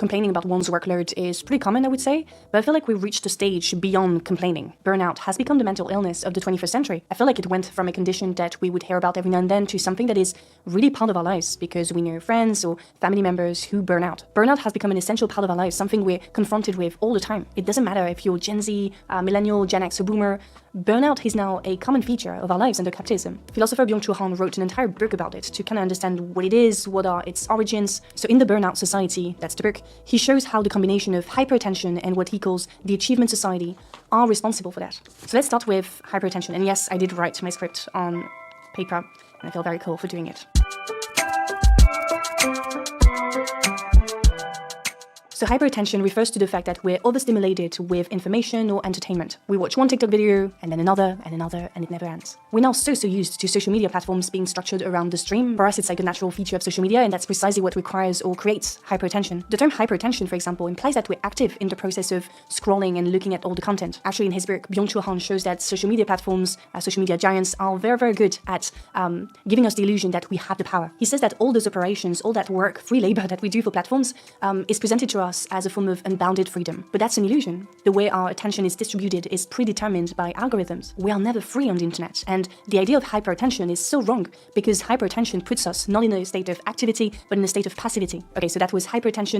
Complaining about one's workload is pretty common, I would say, but I feel like we've reached a stage beyond complaining. Burnout has become the mental illness of the 21st century. I feel like it went from a condition that we would hear about every now and then to something that is really part of our lives because we know friends or family members who burn out. Burnout has become an essential part of our lives, something we're confronted with all the time. It doesn't matter if you're Gen Z, Millennial, Gen X or Boomer. Burnout is now a common feature of our lives under capitalism. Philosopher Byung-Chul Han wrote an entire book about it to kind of understand what it is, what are its origins. So in The Burnout Society, that's the book, he shows how the combination of hyperattention and what he calls the achievement society are responsible for that. So let's start with hyperattention. And yes, I did write my script on paper, and I feel very cool for doing it. So hyperattention refers to the fact that we're overstimulated with information or entertainment. We watch one TikTok video, and then another, and it never ends. We're now so used to social media platforms being structured around the stream. For us, it's like a natural feature of social media, and that's precisely what requires or creates hyperattention. The term hyperattention, for example, implies that we're active in the process of scrolling and looking at all the content. Actually, in his book, Byung-Chul Han shows that social media platforms, social media giants, are very good at giving us the illusion that we have the power. He says that all those operations, all that work, free labor that we do for platforms, is presented to us as a form of unbounded freedom. But that's an illusion. The way our attention is distributed is predetermined by algorithms. We are never free on the internet, and the idea of hyperattention is so wrong because hyperattention puts us not in a state of activity, but in a state of passivity. Okay, so that was hyperattention.